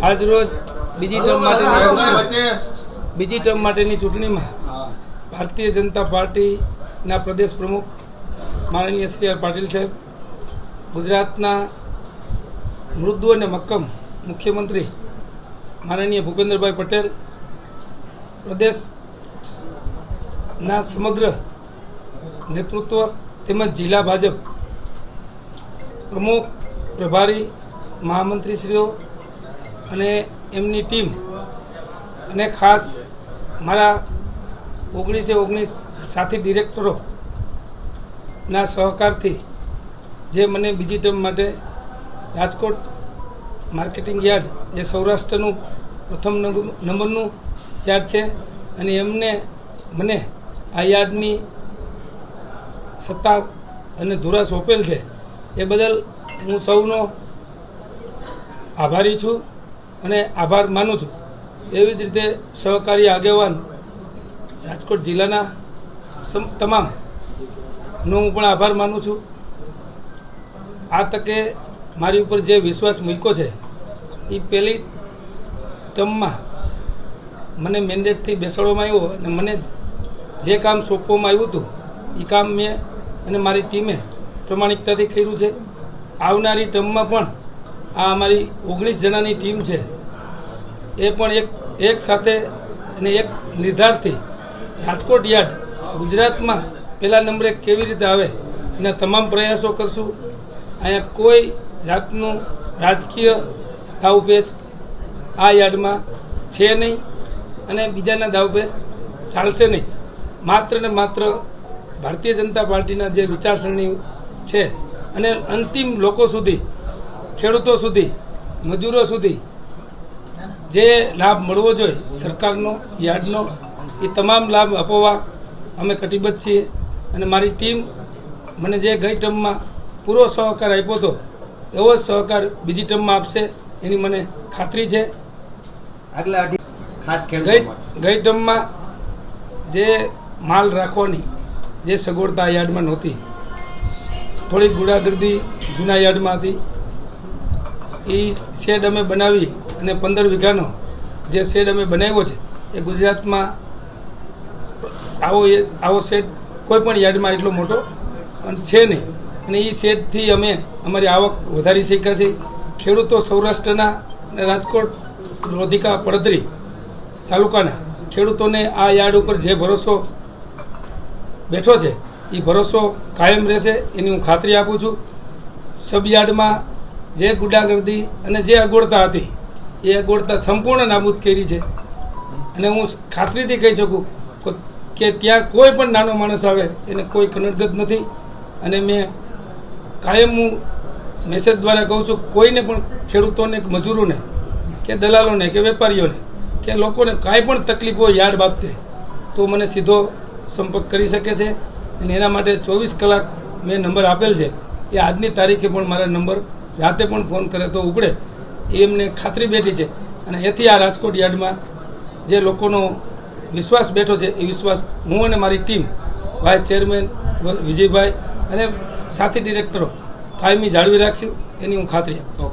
આજ રોજ બીજી ટર્મ માટેની ચૂંટણીમાં ભારતીય જનતા પાર્ટીના પ્રદેશ પ્રમુખ માનનીય શ્રી આર પાટીલ સાહેબ, ગુજરાતના મૃદુ અને મક્કમ મુખ્યમંત્રી માનનીય ભૂપેન્દ્રભાઈ પટેલ, પ્રદેશના સમગ્ર નેતૃત્વ તેમજ જિલ્લા ભાજપ પ્રમુખ, પ્રભારી, મહામંત્રીશ્રીઓ અને એમની ટીમ અને ખાસ મારા 19 સાથી ડિરેક્ટરોના સહકારથી જે મને બીજી ટર્મ માટે રાજકોટ માર્કેટિંગ યાર્ડ, જે સૌરાષ્ટ્રનું પ્રથમ નંબરનું યાર્ડ છે, અને એમને મને આ યાર્ડની સત્તા અને ધુરા સોંપેલ છે, એ બદલ હું સૌનો આભારી છું અને આભાર માનું છું. એવી જ રીતે સહકારી આગેવાન રાજકોટ જિલ્લાના તમામનો હું પણ આભાર માનું છું. આ તકે મારી ઉપર જે વિશ્વાસ મૂક્યો છે, એ પહેલી ટર્મમાં મને મેન્ડેટથી બેસાડવામાં આવ્યો અને મને જે કામ સોંપવામાં આવ્યું હતું એ કામ મેં અને મારી ટીમે પ્રમાણિકતાથી કર્યું છે. આવનારી ટર્મમાં પણ આ અમારી 19 જણાની ટીમ છે, એ પણ એક સાથે અને એક નિર્ધારથી રાજકોટ યાર્ડ ગુજરાતમાં પહેલા નંબરે કેવી રીતે આવે એના તમામ પ્રયાસો કરશું. અહીંયા કોઈ જાતનું રાજકીય દાવપેચ આ યાર્ડમાં છે નહીં અને બીજાના દાવપેચ ચાલશે નહીં. માત્ર ને માત્ર ભારતીય જનતા પાર્ટીના જે વિચારસરણી છે અને અંતિમ લોકો સુધી, ખેડૂતો સુધી, મજૂરો સુધી જે લાભ મળવો જોઈએ સરકારનો, યાર્ડનો, એ તમામ લાભ આપવા અમે કટિબદ્ધ છીએ. અને મારી ટીમ મને જે ગઈ ટર્મમાં પૂરો સહકાર આપ્યો હતો એવો જ સહકાર બીજી ટર્મમાં આપશે એની મને ખાતરી છે. ગઈ ટર્મમાં જે માલ રાખવાની જે સગવડતા યાર્ડમાં નહોતી, થોડીક ગુંડાગર્દી જૂના યાર્ડમાં હતી, એ શેડ અમે બનાવી અને 15 વીઘાનો જે શેડ અમે બનાવ્યો છે, એ ગુજરાતમાં આવો શેડ કોઈ પણ યાર્ડમાં એટલો મોટો છે નહીં. અને એ શેડથી અમે અમારી આવક વધારી શક્યા છે. ખેડૂતો સૌરાષ્ટ્રના અને રાજકોટ, લોધિકા, પડદરી તાલુકાના ખેડૂતોને આ યાર્ડ ઉપર જે ભરોસો બેઠો છે એ ભરોસો કાયમ રહેશે એની હું ખાતરી આપું છું. સબ યાર્ડમાં જે ગુંડાગર્દી અને જે અગવડતા હતી એ અગવડતા સંપૂર્ણ નાબૂદ કરી છે. અને હું ખાતરીથી કહી શકું કે ત્યાં કોઈ પણ નાનો માણસ આવે એને કોઈ કનડગત નથી. અને મેં કાયમ હું મેસેજ દ્વારા કહું છું, કોઈને પણ ખેડૂતોને, મજૂરોને કે દલાલોને કે વેપારીઓને કે લોકોને કાંઈ પણ તકલીફ હોય યાર્ડ બાબતે તો મને સીધો સંપર્ક કરી શકે છે. અને એના માટે 24 કલાક મેં નંબર આપેલ છે, એ આજની તારીખે પણ મારા નંબર રાતે પણ ફોન કરે તો ઉપડે એ એમને ખાતરી બેઠી છે. અને એથી આ રાજકોટ યાર્ડમાં જે લોકોનો વિશ્વાસ બેઠો છે એ વિશ્વાસ હું અને મારી ટીમ, વાઇસ ચેરમેન વિજયભાઈ અને સાથી ડિરેક્ટરો કાયમી જાળવી રાખશું એની હું ખાતરી આપું છું.